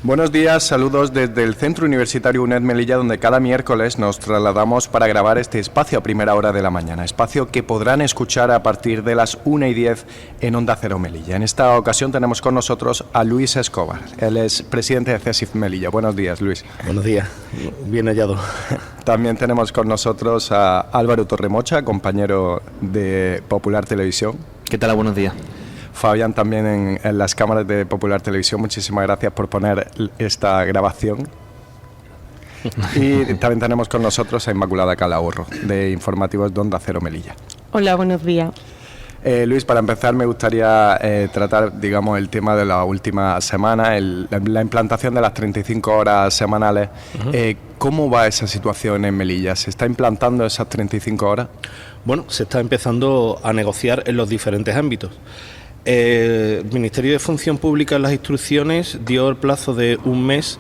Buenos días, saludos desde el Centro Universitario UNED Melilla, donde cada miércoles nos trasladamos para grabar este espacio a primera hora de la mañana, espacio que podrán escuchar a partir de las 1:10 en Onda Cero Melilla. En esta ocasión tenemos con nosotros a Luis Escobar, él es presidente de CESIF Melilla. Buenos días, Luis. Buenos días, bien hallado. También tenemos con nosotros a Álvaro Torremocha, compañero de Popular Televisión. ¿Qué tal? Buenos días. Fabián también en las cámaras de Popular Televisión. Muchísimas gracias por poner esta grabación. Y también tenemos con nosotros a Inmaculada Calahorro, de Informativos de Onda Cero Melilla. Hola, buenos días. Luis, para empezar me gustaría tratar, digamos, el tema de la última semana, la implantación de las 35 horas semanales. ¿Cómo va esa situación en Melilla? ¿Se está implantando esas 35 horas? Bueno, se está empezando a negociar en los diferentes ámbitos. El Ministerio de Función Pública en las instrucciones dio el plazo de un mes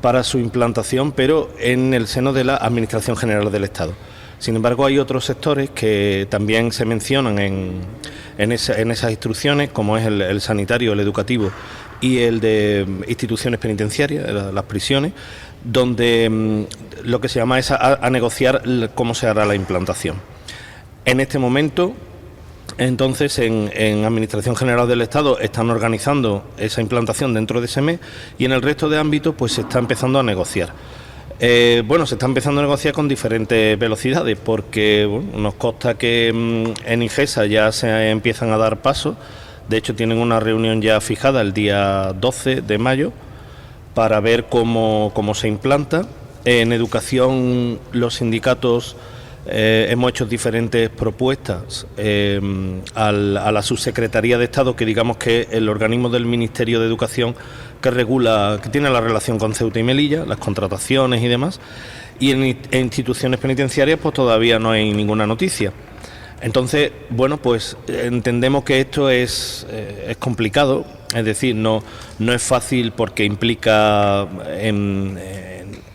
para su implantación, pero en el seno de la Administración General del Estado. Sin embargo, hay otros sectores que también se mencionan en esas instrucciones, como es el sanitario, el educativo y el de instituciones penitenciarias, las prisiones, donde lo que se llama es a negociar cómo se hará la implantación. En este momento, entonces, en Administración General del Estado están organizando esa implantación dentro de ese mes, y en el resto de ámbitos pues se está empezando a negociar. Se está empezando a negociar con diferentes velocidades, porque nos consta que en IGESA ya se empiezan a dar pasos. De hecho, tienen una reunión ya fijada el día 12 de mayo para ver cómo se implanta. En educación, los sindicatos hemos hecho diferentes propuestas a la Subsecretaría de Estado, que digamos que es el organismo del Ministerio de Educación que regula, que tiene la relación con Ceuta y Melilla, las contrataciones y demás, y en instituciones penitenciarias pues todavía no hay ninguna noticia. Entonces, pues entendemos que esto es complicado, es decir, no es fácil, porque implica en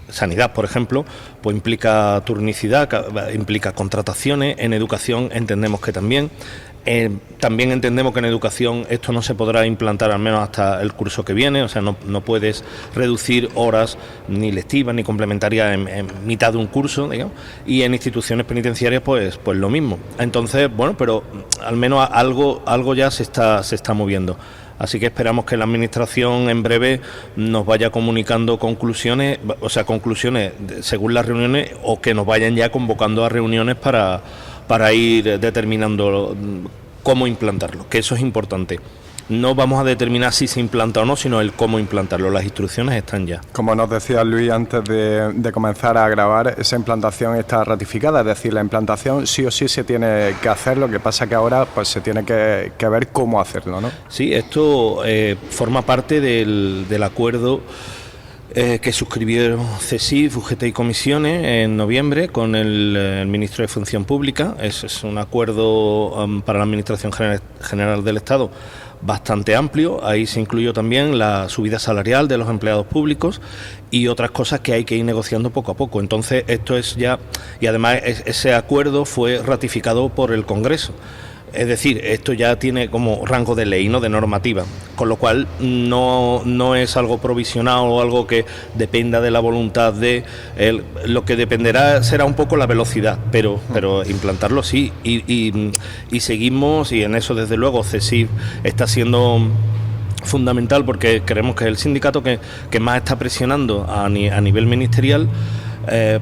sanidad, por ejemplo, pues implica turnicidad, implica contrataciones. En educación entendemos que también. También entendemos que en educación esto no se podrá implantar al menos hasta el curso que viene, o sea, no puedes reducir horas ni lectivas ni complementarias en mitad de un curso, digamos, y en instituciones penitenciarias pues lo mismo. Entonces, pero al menos algo ya se está moviendo. Así que esperamos que la Administración en breve nos vaya comunicando conclusiones según las reuniones, o que nos vayan ya convocando a reuniones para ir determinando cómo implantarlo, que eso es importante. No vamos a determinar si se implanta o no, sino el cómo implantarlo. Las instrucciones están ya. Como nos decía Luis antes de comenzar a grabar, esa implantación está ratificada, es decir, la implantación sí o sí se tiene que hacer, lo que pasa que ahora pues se tiene que ver cómo hacerlo, ¿no? Sí, esto forma parte del acuerdo que suscribieron CESIF, UGT y comisiones en noviembre con el ministro de Función Pública. Es un acuerdo para la Administración General del Estado bastante amplio. Ahí se incluyó también la subida salarial de los empleados públicos y otras cosas que hay que ir negociando poco a poco. Entonces esto es ya, y además ese acuerdo fue ratificado por el Congreso. Es decir, esto ya tiene como rango de ley, no de normativa, con lo cual no es algo provisional o algo que dependa de la voluntad de él. Lo que dependerá será un poco la velocidad, pero implantarlo sí, y seguimos, y en eso desde luego CESIF está siendo fundamental, porque creemos que es el sindicato que más está presionando a nivel ministerial,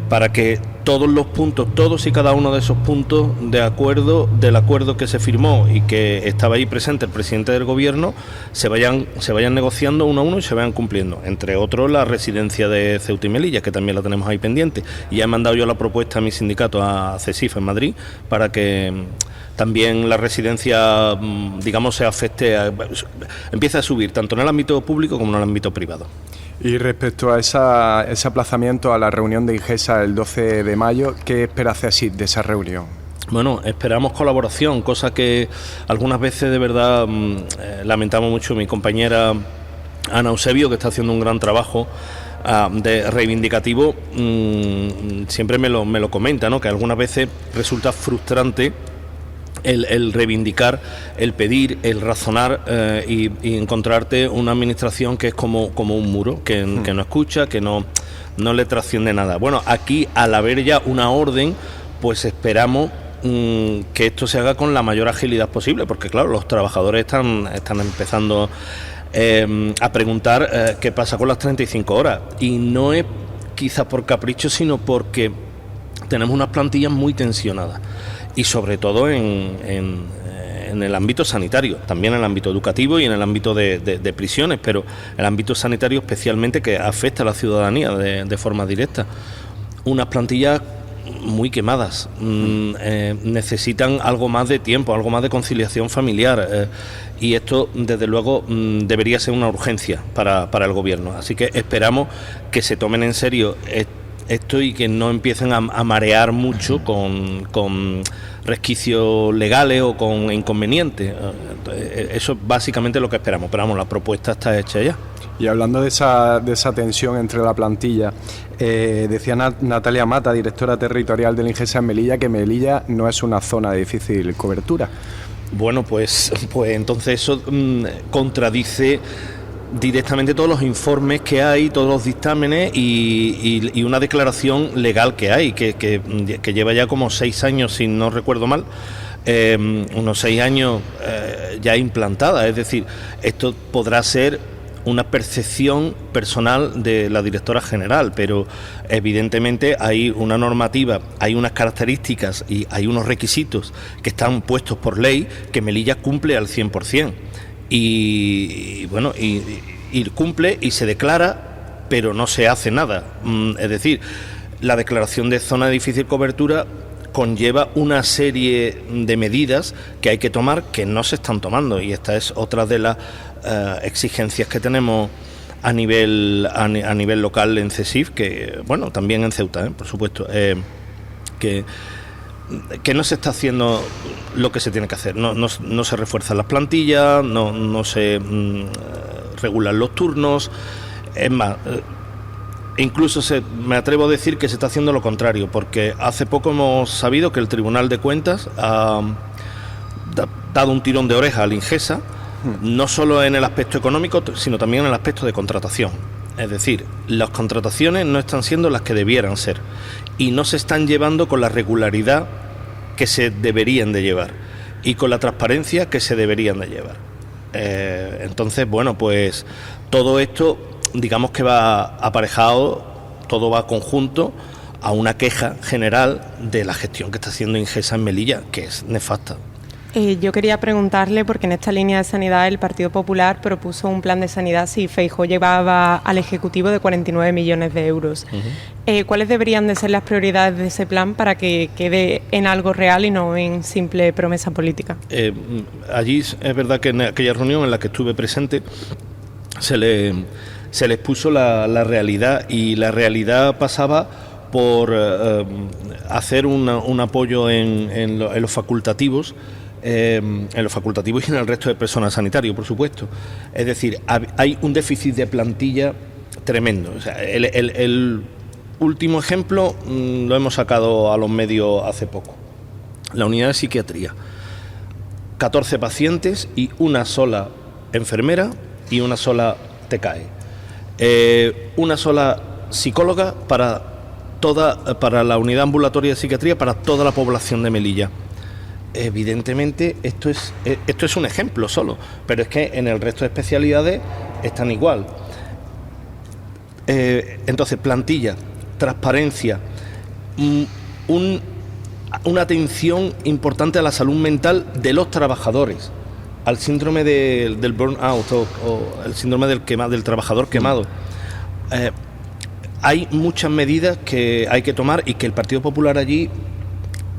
para que todos y cada uno de esos puntos del acuerdo que se firmó y que estaba ahí presente el presidente del gobierno, se vayan negociando uno a uno y se vayan cumpliendo. Entre otros, la residencia de Ceuta y Melilla, que también la tenemos ahí pendiente, y ya he mandado yo la propuesta a mi sindicato, a CESIF en Madrid, para que también la residencia, digamos, empiece a subir tanto en el ámbito público como en el ámbito privado. Y respecto a ese aplazamiento a la reunión de IGESA el 12 de mayo, ¿qué espera CESIF de esa reunión? Bueno, esperamos colaboración, cosa que algunas veces de verdad lamentamos mucho. Mi compañera Ana Eusebio, que está haciendo un gran trabajo de reivindicativo, siempre me lo comenta, ¿no? Que algunas veces resulta frustrante el reivindicar, el pedir, el razonar y encontrarte una administración que es como un muro, que no escucha, que no le trasciende nada. Bueno, aquí, al haber ya una orden, pues esperamos que esto se haga con la mayor agilidad posible, porque claro, los trabajadores están empezando a preguntar qué pasa con las 35 horas, y no es quizás por capricho, sino porque tenemos unas plantillas muy tensionadas, y sobre todo en el ámbito sanitario, también en el ámbito educativo y en el ámbito de prisiones, pero el ámbito sanitario especialmente, que afecta a la ciudadanía de forma directa. Unas plantillas muy quemadas, necesitan algo más de tiempo, algo más de conciliación familiar, y esto desde luego debería ser una urgencia para el gobierno, así que esperamos que se tomen en serio esto y que no empiecen a marear mucho con resquicios legales o con inconvenientes. Eso es básicamente lo que esperamos, pero vamos, la propuesta está hecha ya. Y hablando de esa tensión entre la plantilla, decía Natalia Mata, directora territorial del Ingesa en Melilla, que Melilla no es una zona de difícil cobertura. Bueno, pues entonces eso contradice directamente todos los informes que hay, todos los dictámenes y una declaración legal que hay, que lleva ya como 6 años, si no recuerdo mal, unos 6 años ya implantada. Es decir, esto podrá ser una percepción personal de la directora general, pero evidentemente hay una normativa, hay unas características y hay unos requisitos que están puestos por ley que Melilla cumple al 100%. Y bueno, y cumple y se declara, pero no se hace nada. Es decir, la declaración de zona de difícil cobertura conlleva una serie de medidas que hay que tomar que no se están tomando, y esta es otra de las exigencias que tenemos a nivel local en CESIF, que bueno, también en Ceuta, por supuesto, que no se está haciendo lo que se tiene que hacer. No se refuerzan las plantillas, no se regulan los turnos. Es más, incluso me atrevo a decir que se está haciendo lo contrario, porque hace poco hemos sabido que el Tribunal de Cuentas ha dado un tirón de oreja al Ingesa, no solo en el aspecto económico, sino también en el aspecto de contratación. Es decir, las contrataciones no están siendo las que debieran ser y no se están llevando con la regularidad que se deberían de llevar y con la transparencia que se deberían de llevar. Entonces, bueno, pues todo esto, digamos que va aparejado, todo va conjunto a una queja general de la gestión que está haciendo Ingesa en Melilla, que es nefasta. Yo quería preguntarle, porque en esta línea de sanidad el Partido Popular propuso un plan de sanidad si Feijóo llevaba al Ejecutivo de 49 millones de euros. ¿Cuáles deberían de ser las prioridades de ese plan para que quede en algo real y no en simple promesa política? Allí es verdad que en aquella reunión en la que estuve presente se le expuso la realidad, y la realidad pasaba por hacer un apoyo en los facultativos, y en el resto de personal sanitario, por supuesto. Es decir, hay un déficit de plantilla tremendo. O sea, el último ejemplo lo hemos sacado a los medios hace poco. La unidad de psiquiatría, 14 pacientes y una sola enfermera y una sola TCAE. Una sola psicóloga para la unidad ambulatoria de psiquiatría para toda la población de Melilla. Evidentemente esto es un ejemplo solo, pero es que en el resto de especialidades están igual. Entonces, plantilla, transparencia, una atención importante a la salud mental de los trabajadores, al síndrome del burnout o el síndrome del trabajador quemado. Hay muchas medidas que hay que tomar y que el Partido Popular allí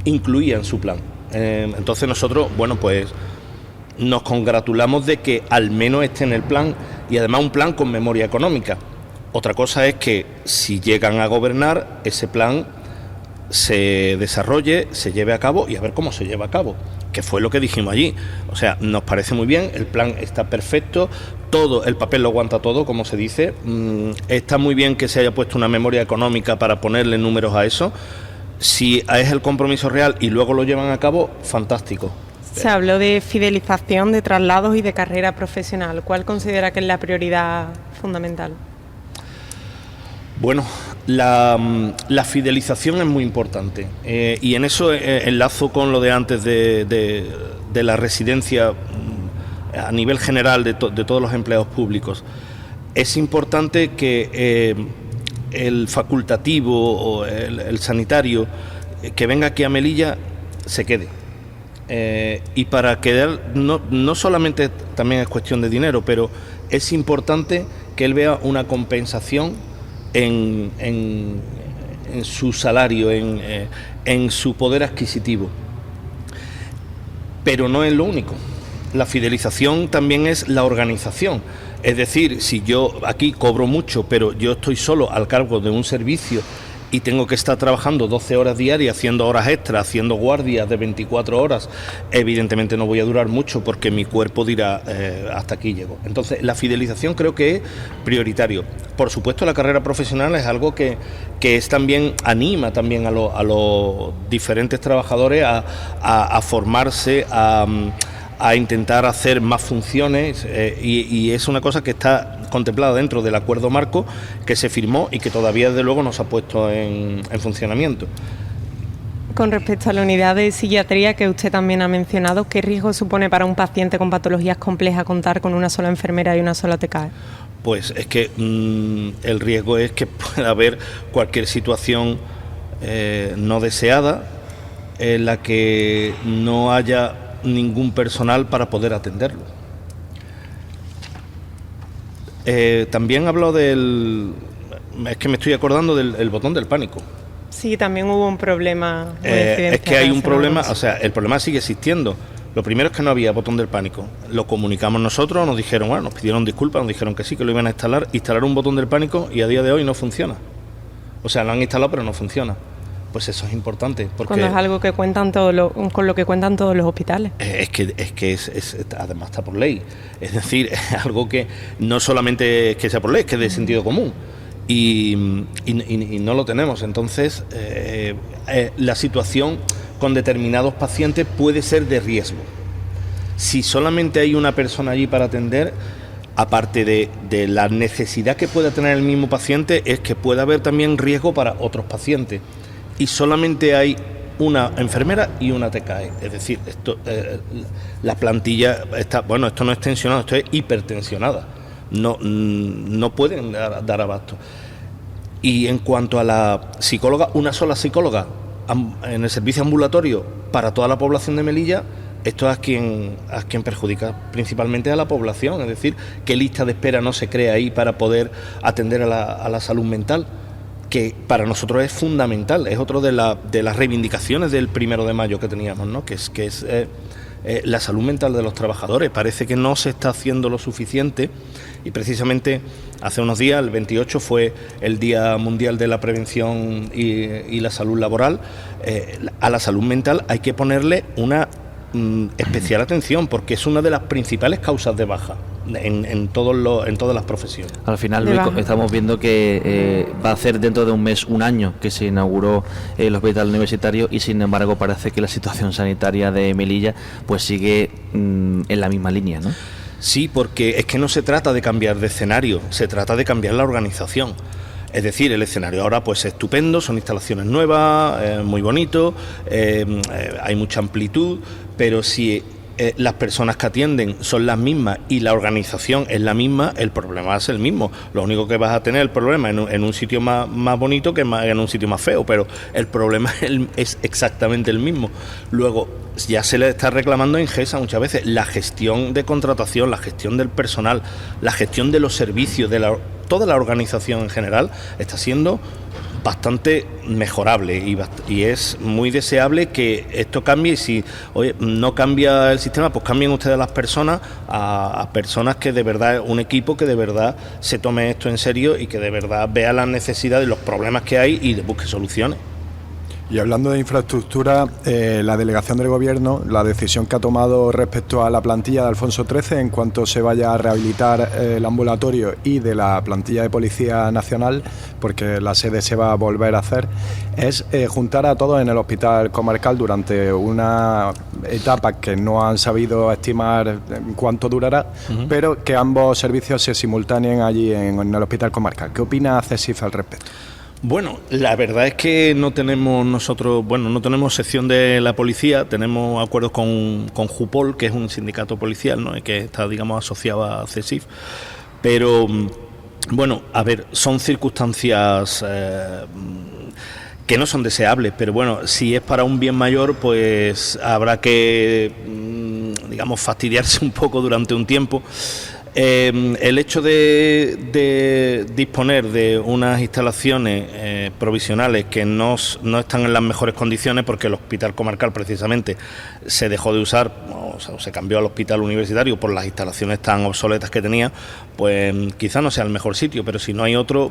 incluía en su plan. Entonces nosotros, bueno, pues nos congratulamos de que al menos esté en el plan, y además un plan con memoria económica. Otra cosa es que si llegan a gobernar, ese plan se desarrolle, se lleve a cabo y a ver cómo se lleva a cabo, que fue lo que dijimos allí. O sea, nos parece muy bien, el plan está perfecto, todo, el papel lo aguanta todo, como se dice. Está muy bien que se haya puesto una memoria económica para ponerle números a eso. Si es el compromiso real y luego lo llevan a cabo, fantástico. Se habló de fidelización, de traslados y de carrera profesional. ¿Cuál considera que es la prioridad fundamental? Bueno, la fidelización es muy importante y en eso enlazo con lo de antes de la residencia a nivel general de todos los empleados públicos. Es importante que el facultativo o el sanitario que venga aquí a Melilla se quede. Y para quedar, no solamente también es cuestión de dinero, pero es importante que él vea una compensación en su salario, en su poder adquisitivo. Pero no es lo único. La fidelización también es la organización. Es decir, si yo aquí cobro mucho, pero yo estoy solo al cargo de un servicio y tengo que estar trabajando 12 horas diarias, haciendo horas extras, haciendo guardias de 24 horas, evidentemente no voy a durar mucho porque mi cuerpo dirá hasta aquí llego. Entonces, la fidelización creo que es prioritario. Por supuesto, la carrera profesional es algo que es también, anima también a los diferentes trabajadores a formarse, a intentar hacer más funciones y es una cosa que está contemplada dentro del acuerdo marco que se firmó y que todavía desde luego no se ha puesto en funcionamiento. Con respecto a la unidad de psiquiatría que usted también ha mencionado, ¿qué riesgo supone para un paciente con patologías complejas contar con una sola enfermera y una sola TCAE? Pues es que el riesgo es que pueda haber cualquier situación no deseada en la que no haya ningún personal para poder atenderlo. También hablo es que me estoy acordando del botón del pánico. Sí, también hubo un problema. Es que hay un problema, o sea, el problema sigue existiendo. Lo primero es que no había botón del pánico. Lo comunicamos nosotros, nos dijeron, bueno, nos pidieron disculpas, nos dijeron que sí, que lo iban a instalar un botón del pánico y a día de hoy no funciona. O sea, lo han instalado pero no funciona. Pues eso es importante. Porque cuando es algo que cuentan con lo que cuentan todos los hospitales. Es que además está por ley. Es decir, es algo que no solamente es que sea por ley, es que es de sentido común. Y no lo tenemos. Entonces, la situación con determinados pacientes puede ser de riesgo. Si solamente hay una persona allí para atender, aparte de la necesidad que pueda tener el mismo paciente, es que puede haber también riesgo para otros pacientes. Y solamente hay una enfermera y una TCAE. Es decir, la plantilla está, bueno, esto no es tensionado, esto es hipertensionada. No pueden dar abasto. Y en cuanto a la psicóloga, una sola psicóloga en el servicio ambulatorio para toda la población de Melilla, esto es a quien perjudica principalmente a la población. Es decir, ¿qué lista de espera no se crea ahí para poder atender a la salud mental? Que para nosotros es fundamental, es otro de las reivindicaciones del 1 de mayo que teníamos, ¿no? que es la salud mental de los trabajadores. Parece que no se está haciendo lo suficiente y precisamente hace unos días, el 28, fue el Día Mundial de la Prevención y la Salud Laboral. A la salud mental hay que ponerle una especial atención porque es una de las principales causas de baja en todas las profesiones. Al final, Luis, estamos viendo que va a ser dentro de un mes, un año que se inauguró el hospital universitario y sin embargo parece que la situación sanitaria de Melilla pues sigue en la misma línea, ¿no? Sí, porque es que no se trata de cambiar de escenario, se trata de cambiar la organización. Es decir, el escenario ahora pues es estupendo, son instalaciones nuevas, muy bonito, hay mucha amplitud, pero si las personas que atienden son las mismas y la organización es la misma, el problema es el mismo. Lo único que vas a tener el problema en un sitio más bonito que en un sitio más feo, pero el problema es exactamente el mismo. Luego, ya se le está reclamando en GESA muchas veces la gestión de contratación, la gestión del personal, la gestión de los servicios, toda la organización en general está siendo bastante mejorable y es muy deseable que esto cambie. Y si no cambia el sistema, pues cambien ustedes las personas a personas que de verdad, un equipo que de verdad se tome esto en serio y que de verdad vea las necesidades, los problemas que hay y busque soluciones. Y hablando de infraestructura, la delegación del Gobierno, la decisión que ha tomado respecto a la plantilla de Alfonso XIII en cuanto se vaya a rehabilitar el ambulatorio y de la plantilla de Policía Nacional, porque la sede se va a volver a hacer, es juntar a todos en el hospital comarcal durante una etapa que no han sabido estimar cuánto durará, pero que ambos servicios se simultaneen allí en el hospital comarcal. ¿Qué opina CESIF al respecto? Bueno, la verdad es que no tenemos nosotros, no tenemos sección de la policía, tenemos acuerdos con Jupol, que es un sindicato policial, ¿no? Que está, digamos, asociado a CESIF, pero bueno, a ver, son circunstancias que no son deseables, pero bueno, si es para un bien mayor, pues habrá que, digamos, fastidiarse un poco durante un tiempo. El hecho de disponer de unas instalaciones provisionales que no están en las mejores condiciones, porque el hospital comarcal precisamente se dejó de usar, o sea, se cambió al hospital universitario por las instalaciones tan obsoletas que tenía, pues quizá no sea el mejor sitio, pero si no hay otro,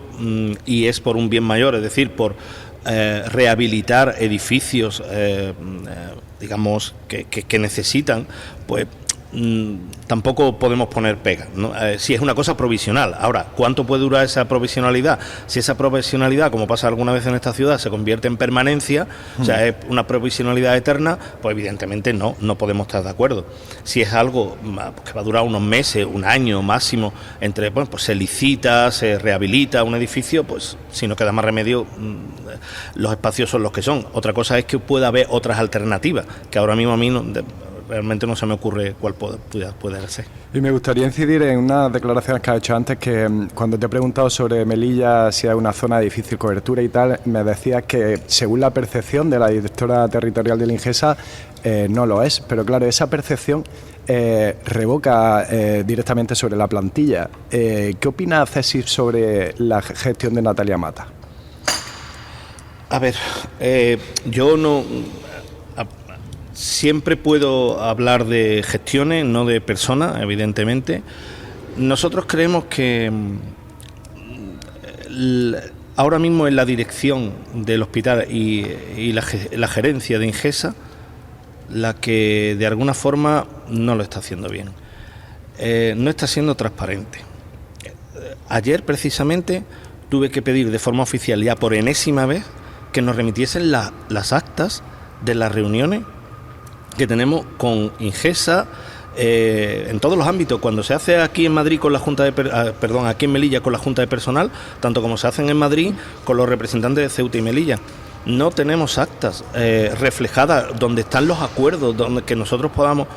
y es por un bien mayor, es decir, por rehabilitar edificios digamos que necesitan, pues tampoco podemos poner pega, ¿no? Si es una cosa provisional. Ahora, ¿cuánto puede durar esa provisionalidad? Si esa provisionalidad, como pasa alguna vez en esta ciudad, se convierte en permanencia, o sea, es una provisionalidad eterna, pues evidentemente no podemos estar de acuerdo. Si es algo que va a durar unos meses, un año máximo, pues se licita, se rehabilita un edificio, pues si no queda más remedio, los espacios son los que son. Otra cosa es que pueda haber otras alternativas, que ahora mismo a mí realmente no se me ocurre cuál puede ser. Y me gustaría incidir en unas declaraciones que has hecho antes, que cuando te he preguntado sobre Melilla, si es una zona de difícil cobertura y tal, me decías que según la percepción de la directora territorial del Ingesa, no lo es, pero claro, esa percepción revoca directamente sobre la plantilla. ¿Qué opina CESIF sobre la gestión de Natalia Mata? A ver, yo no... Siempre puedo hablar de gestiones, no de personas, evidentemente. Nosotros creemos que ahora mismo en la dirección del hospital y la gerencia de Ingesa, la que de alguna forma no lo está haciendo bien. No está siendo transparente. Ayer precisamente tuve que pedir de forma oficial, ya por enésima vez, que nos remitiesen las actas de las reuniones que tenemos con Ingesa en todos los ámbitos. Cuando se hace aquí en Madrid con la Junta aquí en Melilla con la Junta de Personal, tanto como se hacen en Madrid con los representantes de Ceuta y Melilla. No tenemos actas reflejadas donde están los acuerdos, donde que nosotros podamos.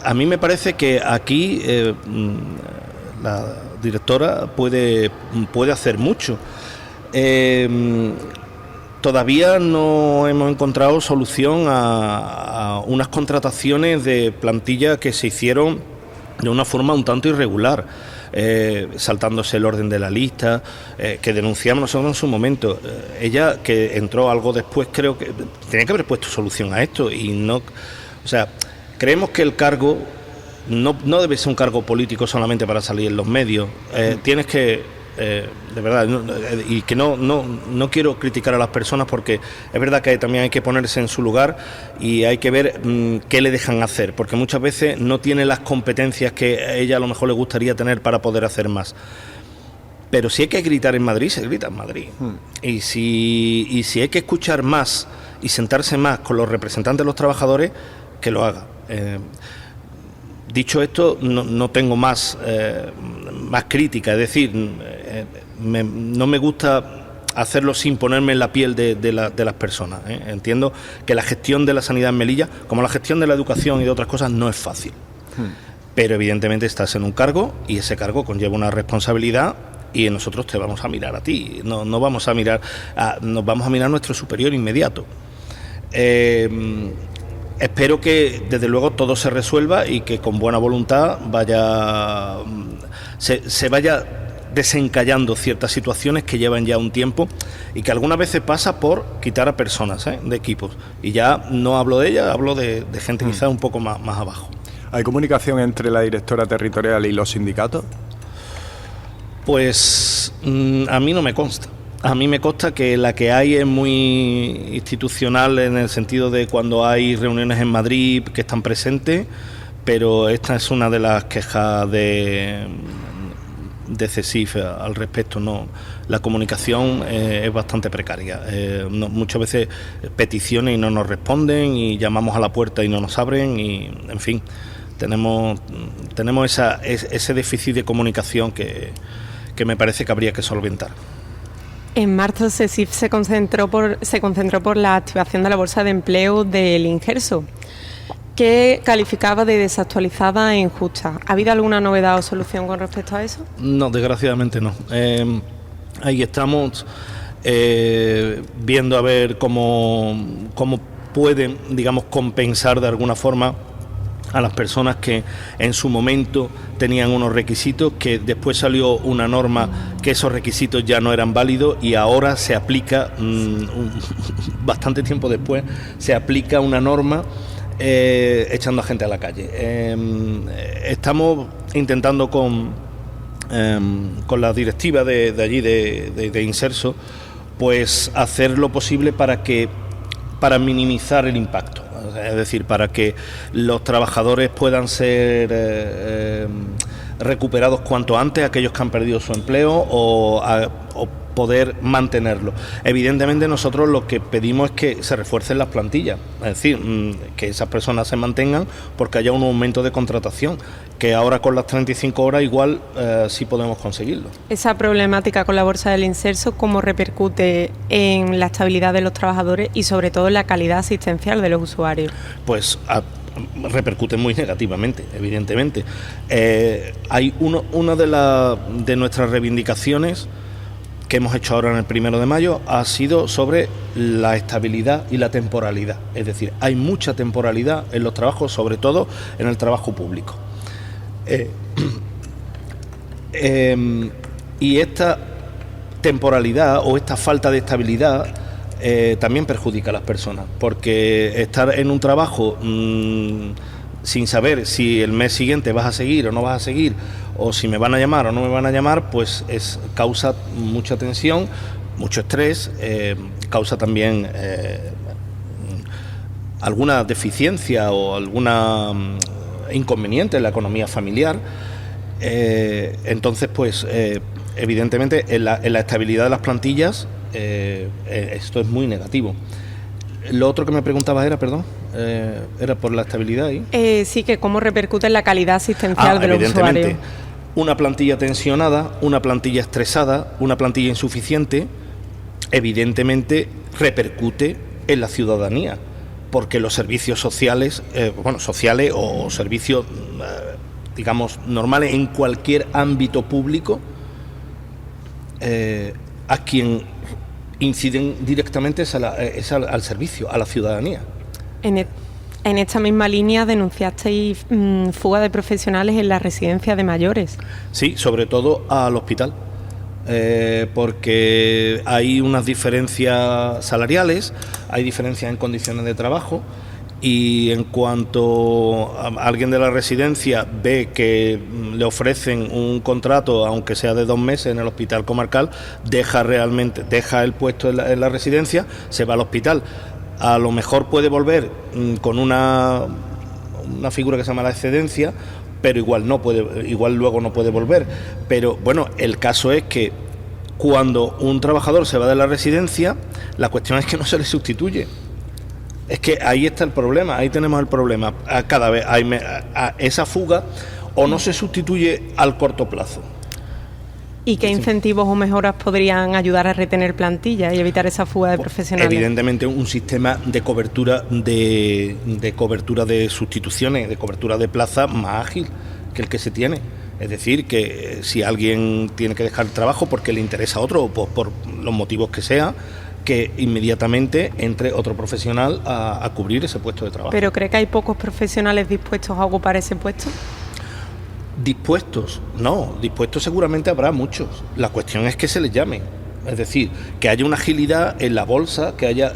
A mí me parece que aquí la directora puede hacer mucho. Todavía no hemos encontrado solución a unas contrataciones de plantilla que se hicieron de una forma un tanto irregular, saltándose el orden de la lista, que denunciamos nosotros en su momento. Ella, que entró algo después, creo que tenía que haber puesto solución a esto y no... O sea, creemos que el cargo no debe ser un cargo político solamente para salir en los medios. Tienes que... de verdad, y que no quiero criticar a las personas, porque es verdad que también hay que ponerse en su lugar y hay que ver qué le dejan hacer, porque muchas veces no tiene las competencias que a ella a lo mejor le gustaría tener para poder hacer más. Pero si hay que gritar en Madrid, se grita en Madrid. Y si hay que escuchar más y sentarse más con los representantes de los trabajadores, que lo haga. Dicho esto, no tengo más crítica, es decir, no me gusta hacerlo sin ponerme en la piel de las personas. Entiendo que la gestión de la sanidad en Melilla, como la gestión de la educación y de otras cosas, no es fácil. Pero evidentemente estás en un cargo y ese cargo conlleva una responsabilidad y nosotros te vamos a mirar a ti, no vamos a mirar, nos vamos a mirar a nuestro superior inmediato. Espero que desde luego todo se resuelva y que con buena voluntad se vaya desencallando ciertas situaciones que llevan ya un tiempo y que algunas veces pasa por quitar a personas de equipos. Y ya no hablo de ella, hablo de gente quizás un poco más abajo. ¿Hay comunicación entre la directora territorial y los sindicatos? Pues a mí no me consta. A mí me consta que la que hay es muy institucional en el sentido de cuando hay reuniones en Madrid que están presentes, pero esta es una de las quejas de CESIF al respecto. No, la comunicación es bastante precaria. Muchas veces peticiones y no nos responden, y llamamos a la puerta y no nos abren, y en fin, tenemos ese déficit de comunicación que me parece que habría que solventar. En marzo, CESIF se concentró por la activación de la bolsa de empleo del Inserso, que calificaba de desactualizada e injusta. ¿Ha habido alguna novedad o solución con respecto a eso? No, desgraciadamente no. Ahí estamos viendo a ver cómo pueden, digamos, compensar de alguna forma a las personas que en su momento tenían unos requisitos, que después salió una norma que esos requisitos ya no eran válidos, y ahora se aplica, bastante tiempo después, se aplica una norma echando a gente a la calle. Estamos intentando con la directiva de allí, de Inserso, pues hacer lo posible para minimizar el impacto. Es decir, para que los trabajadores puedan ser recuperados cuanto antes, aquellos que han perdido su empleo, o poder mantenerlo. Evidentemente nosotros lo que pedimos es que se refuercen las plantillas, es decir, que esas personas se mantengan porque haya un aumento de contratación, que ahora con las 35 horas igual sí podemos conseguirlo. Esa problemática con la bolsa del Inserso, ¿cómo repercute en la estabilidad de los trabajadores y sobre todo en la calidad asistencial de los usuarios? Pues repercute muy negativamente, evidentemente. Hay una de nuestras reivindicaciones que hemos hecho ahora en el 1 de mayo ha sido sobre la estabilidad y la temporalidad. Es decir, hay mucha temporalidad en los trabajos, sobre todo en el trabajo público. Y esta temporalidad o esta falta de estabilidad también perjudica a las personas, porque estar en un trabajo sin saber si el mes siguiente vas a seguir o no vas a seguir, o si me van a llamar o no me van a llamar, pues causa mucha tensión, mucho estrés, causa también alguna deficiencia o alguna inconveniente en la economía familiar. Entonces, pues evidentemente en la estabilidad de las plantillas esto es muy negativo. Lo otro que me preguntabas era, perdón, era por la estabilidad ahí. Sí, que cómo repercute en la calidad asistencial de los usuarios. Una plantilla tensionada, una plantilla estresada, una plantilla insuficiente, evidentemente repercute en la ciudadanía, porque los servicios sociales, sociales o servicios, digamos, normales en cualquier ámbito público, a quien inciden directamente es al servicio, a la ciudadanía. En esta misma línea denunciasteis fuga de profesionales en la residencia de mayores. Sí, sobre todo al hospital, porque hay unas diferencias salariales, hay diferencias en condiciones de trabajo, y en cuanto alguien de la residencia ve que le ofrecen un contrato, aunque sea de 2 meses en el hospital comarcal, deja el puesto en la residencia, se va al hospital. A lo mejor puede volver con una figura que se llama la excedencia, pero igual luego no puede volver. Pero bueno, el caso es que cuando un trabajador se va de la residencia, la cuestión es que no se le sustituye. Es que ahí está el problema, ahí tenemos el problema. Cada vez hay esa fuga, o no se sustituye al corto plazo. ¿Y qué incentivos o mejoras podrían ayudar a retener plantilla y evitar esa fuga de profesionales? Evidentemente un sistema de cobertura de sustituciones, de cobertura de plaza más ágil que el que se tiene. Es decir, que si alguien tiene que dejar el trabajo porque le interesa a otro, o por los motivos que sea, que inmediatamente entre otro profesional a cubrir ese puesto de trabajo. ¿Pero cree que hay pocos profesionales dispuestos a ocupar ese puesto? Dispuestos seguramente habrá muchos. La cuestión es que se les llame. Es decir, que haya una agilidad en la bolsa, que haya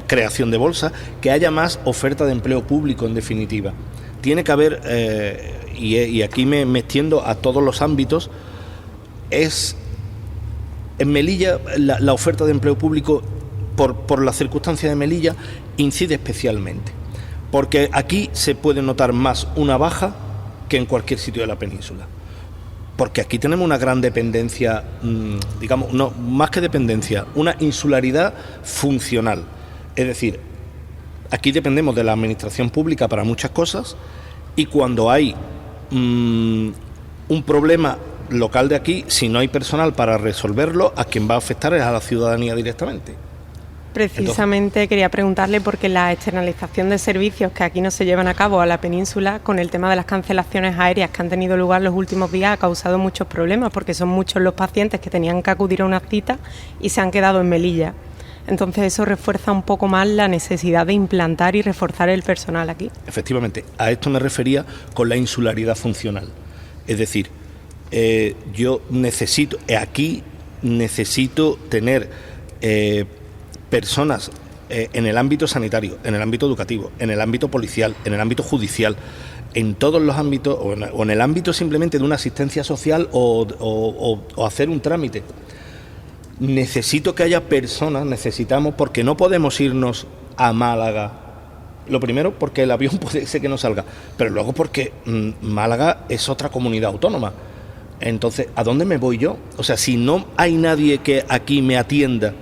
creación de bolsa, que haya más oferta de empleo público, en definitiva. Tiene que haber, y aquí me extiendo a todos los ámbitos, es En Melilla, la oferta de empleo público, por la circunstancia de Melilla, incide especialmente, porque aquí se puede notar más una baja que en cualquier sitio de la península, porque aquí tenemos una gran dependencia, digamos, no más que dependencia, una insularidad funcional, es decir, aquí dependemos de la administración pública para muchas cosas, y cuando hay un problema local de aquí, si no hay personal para resolverlo, a quien va a afectar es a la ciudadanía directamente. Precisamente quería preguntarle porque la externalización de servicios que aquí no se llevan a cabo a la península, con el tema de las cancelaciones aéreas que han tenido lugar los últimos días, ha causado muchos problemas porque son muchos los pacientes que tenían que acudir a una cita y se han quedado en Melilla. Entonces eso refuerza un poco más la necesidad de implantar y reforzar el personal aquí. Efectivamente, a esto me refería con la insularidad funcional. Es decir, yo necesito tener personas en el ámbito sanitario, en el ámbito educativo, en el ámbito policial, en el ámbito judicial, en todos los ámbitos, o en el ámbito simplemente de una asistencia social o hacer un trámite. Necesito que haya personas, necesitamos, porque no podemos irnos a Málaga. Lo primero, porque el avión puede ser que no salga, pero luego porque Málaga es otra comunidad autónoma. Entonces, ¿a dónde me voy yo? O sea, si no hay nadie que aquí me atienda,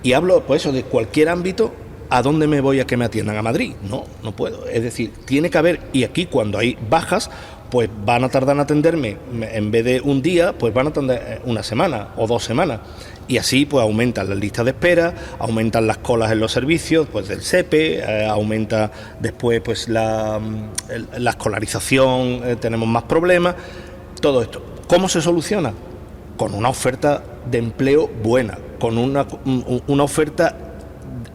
y hablo, pues eso, de cualquier ámbito, ¿a dónde me voy a que me atiendan? ¿A Madrid? No puedo. Es decir, tiene que haber, y aquí cuando hay bajas, pues van a tardar en atenderme, en vez de un día, pues van a tardar una semana o 2 semanas. Y así pues aumentan las listas de espera, aumentan las colas en los servicios pues del SEPE, aumenta después pues la escolarización, tenemos más problemas. Todo esto, ¿cómo se soluciona? Con una oferta de empleo buena, con una oferta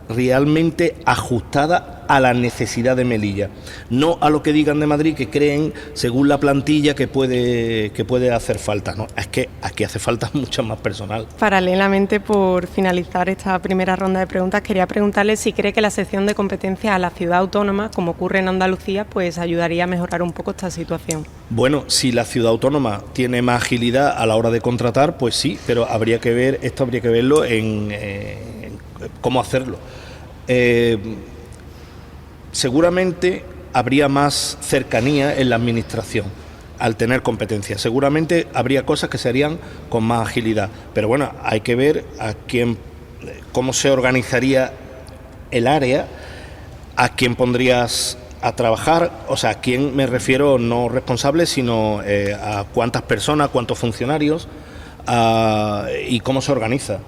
realmente ajustada a la necesidad de Melilla, no a lo que digan de Madrid, que creen según la plantilla que puede hacer falta. No, es que aquí hace falta mucho más personal. Paralelamente, por finalizar esta primera ronda de preguntas, quería preguntarle si cree que la sección de competencias a la ciudad autónoma, como ocurre en Andalucía, pues ayudaría a mejorar un poco esta situación. Bueno, si la ciudad autónoma tiene más agilidad a la hora de contratar, pues sí, pero habría que verlo en cómo hacerlo. Seguramente habría más cercanía en la administración al tener competencia. Seguramente habría cosas que se harían con más agilidad. Pero bueno, hay que ver cómo se organizaría el área, a quién pondrías a trabajar, o sea, a quién me refiero, no responsable, sino a cuántas personas, cuántos funcionarios y cómo se organiza.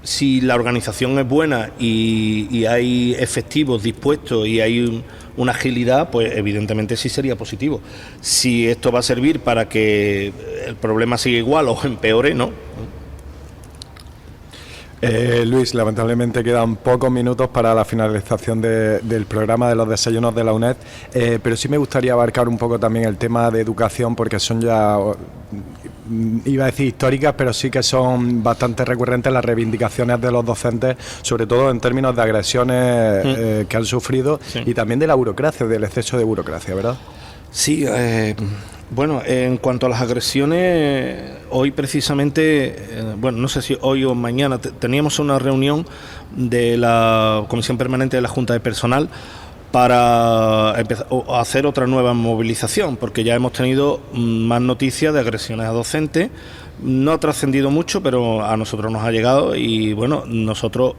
Si la organización es buena y hay efectivos dispuestos y hay una agilidad, pues evidentemente sí sería positivo. Si esto va a servir para que el problema siga igual o empeore, no. Luis, lamentablemente quedan pocos minutos para la finalización del programa de los desayunos de la UNED, pero sí me gustaría abarcar un poco también el tema de educación, porque son ya, iba a decir históricas, pero sí que son bastante recurrentes las reivindicaciones de los docentes, sobre todo en términos de agresiones que han sufrido, sí. Y también de la burocracia, del exceso de burocracia, ¿verdad? Sí, bueno, en cuanto a las agresiones, hoy precisamente, bueno, no sé si hoy o mañana, teníamos una reunión de la Comisión Permanente de la Junta de Personal para empezar a hacer otra nueva movilización, porque ya hemos tenido más noticias de agresiones a docentes. No ha trascendido mucho, pero a nosotros nos ha llegado y bueno, nosotros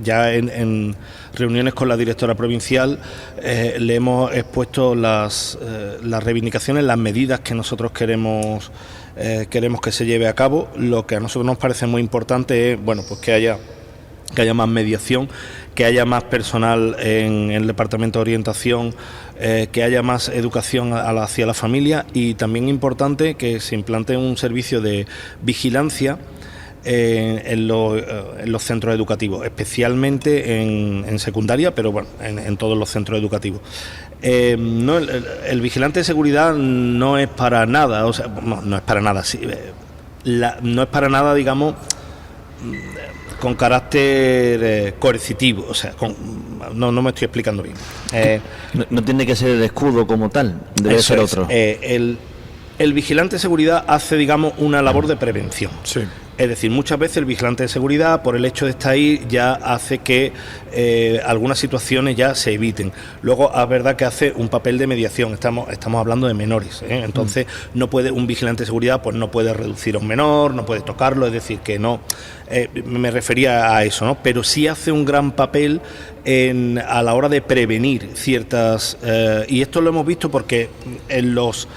ya en reuniones con la directora provincial le hemos expuesto las reivindicaciones, las medidas que nosotros queremos que se lleve a cabo. Lo que a nosotros nos parece muy importante es, bueno, pues que haya más mediación, que haya más personal en el departamento de orientación, que haya más educación hacia la familia y también importante que se implante un servicio de vigilancia en los centros educativos, especialmente en secundaria, pero bueno, en todos los centros educativos. No, el vigilante de seguridad no es para nada, o sea, no es para nada, sí, no es para nada, digamos, con carácter coercitivo, o sea, no me estoy explicando bien. No tiene que ser el escudo como tal, debe ser otro. el vigilante de seguridad hace, digamos, una labor de prevención. Sí. Es decir, muchas veces el vigilante de seguridad, por el hecho de estar ahí, ya hace que algunas situaciones ya se eviten. Luego, es verdad que hace un papel de mediación. Estamos hablando de menores, ¿eh? Entonces, un vigilante de seguridad pues no puede reducir a un menor, no puede tocarlo, es decir, que no. Me refería a eso, ¿no? Pero sí hace un gran papel a la hora de prevenir ciertas... y esto lo hemos visto porque en los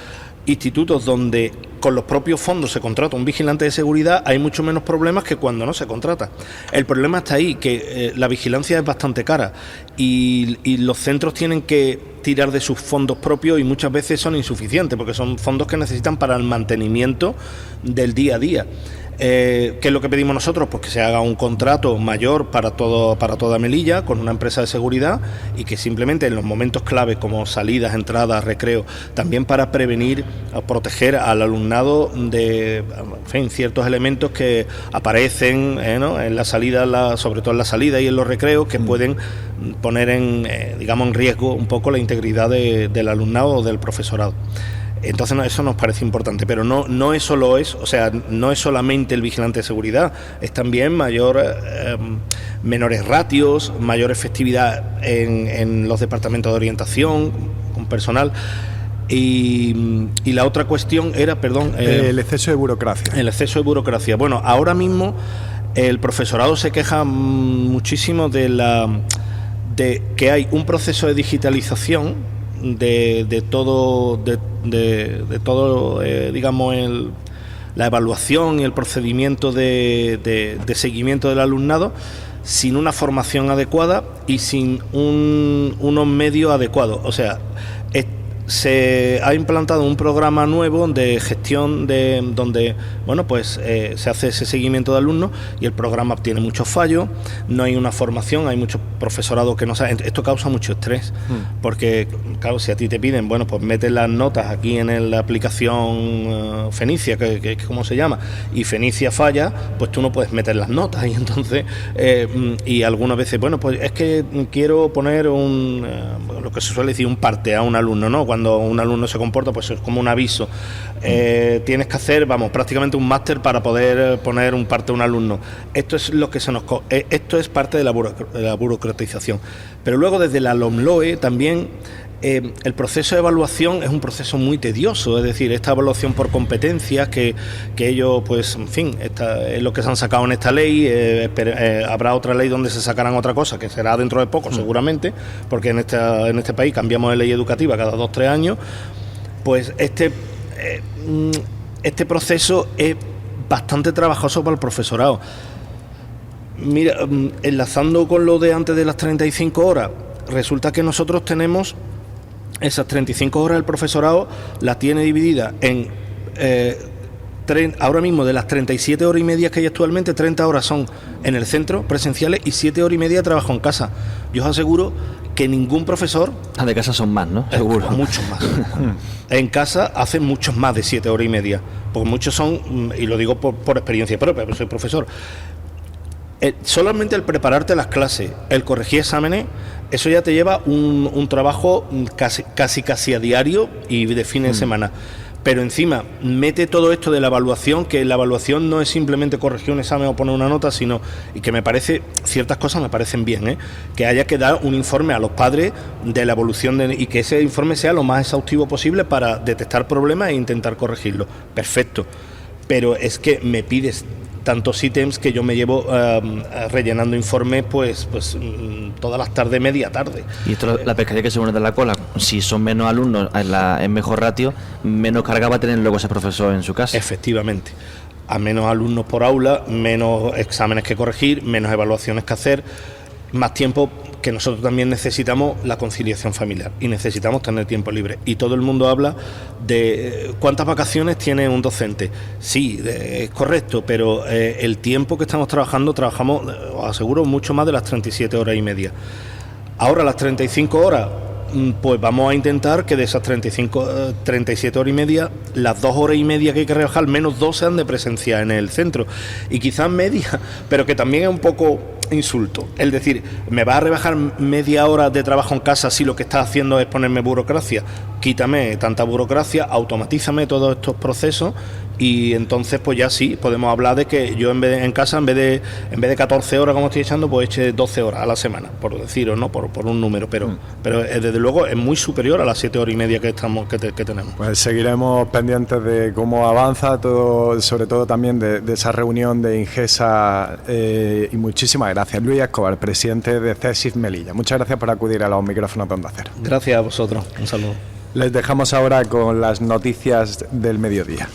institutos donde con los propios fondos se contrata un vigilante de seguridad hay mucho menos problemas que cuando no se contrata. El problema está ahí, que la vigilancia es bastante cara y los centros tienen que tirar de sus fondos propios y muchas veces son insuficientes porque son fondos que necesitan para el mantenimiento del día a día. ¿Qué es lo que pedimos nosotros? Pues que se haga un contrato mayor para toda Melilla con una empresa de seguridad y que simplemente en los momentos claves como salidas, entradas, recreo, también para prevenir o proteger al alumnado de ciertos elementos que aparecen ¿no? en la salida, sobre todo en la salida y en los recreos, que pueden poner en riesgo un poco la integridad del alumnado o del profesorado. Entonces eso nos parece importante, pero no es solo eso, o sea, no es solamente el vigilante de seguridad, es también menores ratios, mayor efectividad en los departamentos de orientación, con personal. Y la otra cuestión era, el exceso de burocracia. El exceso de burocracia. Bueno, ahora mismo el profesorado se queja muchísimo de que hay un proceso de digitalización de todo digamos la evaluación y el procedimiento de seguimiento del alumnado sin una formación adecuada y sin unos medios adecuados. O sea, se ha implantado un programa nuevo de gestión donde se hace ese seguimiento de alumnos y el programa tiene muchos fallos, no hay una formación, hay mucho profesorado que no sabe. Esto causa mucho estrés porque, claro, si a ti te piden, pues metes las notas aquí en la aplicación Fenicia, que es como se llama, y Fenicia falla, pues tú no puedes meter las notas y entonces y algunas veces, pues es que quiero poner lo que se suele decir un parte a un alumno, ¿no? Cuando un alumno se comporta, pues es como un aviso. Tienes que hacer, prácticamente un máster para poder poner un parte a un alumno. Esto es lo que esto es parte de la burocratización. Pero luego desde la LOMLOE también el proceso de evaluación es un proceso muy tedioso, es decir, esta evaluación por competencias que ellos, pues, en fin, es lo que se han sacado en esta ley, habrá otra ley donde se sacarán otra cosa, que será dentro de poco seguramente, porque en este país cambiamos de ley educativa cada 2-3 años, pues este proceso es bastante trabajoso para el profesorado. Mira, enlazando con lo de antes de las 35 horas, resulta que nosotros tenemos esas 35 horas, el profesorado la tiene dividida en ahora mismo de las 37 horas y media que hay actualmente, 30 horas son en el centro presenciales y 7 horas y media trabajo en casa. Yo os aseguro que ningún profesor... de casa son más, ¿no? Seguro. Muchos más. En casa hacen muchos más de 7 horas y media, porque muchos son, y lo digo por experiencia propia, porque soy profesor. Solamente el prepararte las clases, el corregir exámenes, eso ya te lleva un trabajo casi a diario y de fin de semana. Pero encima mete todo esto de la evaluación, que la evaluación no es simplemente corregir un examen o poner una nota, sino, y que ciertas cosas me parecen bien, que haya que dar un informe a los padres de la evolución y que ese informe sea lo más exhaustivo posible para detectar problemas e intentar corregirlos. Perfecto. Pero es que me pides tantos ítems que yo me llevo rellenando informes pues todas las tardes, media tarde. Y esto la pescaría que se une de la cola. Si son menos alumnos en mejor ratio, menos carga va a tener luego ese profesor en su casa. Efectivamente. A menos alumnos por aula, menos exámenes que corregir, menos evaluaciones que hacer, más tiempo, que nosotros también necesitamos la conciliación familiar y necesitamos tener tiempo libre. Y todo el mundo habla de cuántas vacaciones tiene un docente. Sí, es correcto, pero el tiempo que estamos trabajamos, os aseguro, mucho más de las 37 horas y media. Ahora las 35 horas, pues vamos a intentar que de esas 37 horas y media, las 2 horas y media que hay que trabajar, al menos 2 sean de presencia en el centro. Y quizás media, pero que también es un poco insulto. Es decir, ¿me vas a rebajar media hora de trabajo en casa si lo que estás haciendo es ponerme burocracia? Quítame tanta burocracia, automatízame todos estos procesos y entonces pues ya sí, podemos hablar de que yo en casa, en vez de 14 horas como estoy echando, pues eche 12 horas a la semana, por deciros, ¿no? Por un número, pero desde luego es muy superior a las 7 horas y media que tenemos. Pues seguiremos pendientes de cómo avanza todo, sobre todo también de esa reunión de Ingesa, y muchísimas gracias. Luis Escobar, presidente de CESIF Melilla. Muchas gracias por acudir a los micrófonos de Onda Cero. Gracias a vosotros. Un saludo. Les dejamos ahora con las noticias del mediodía.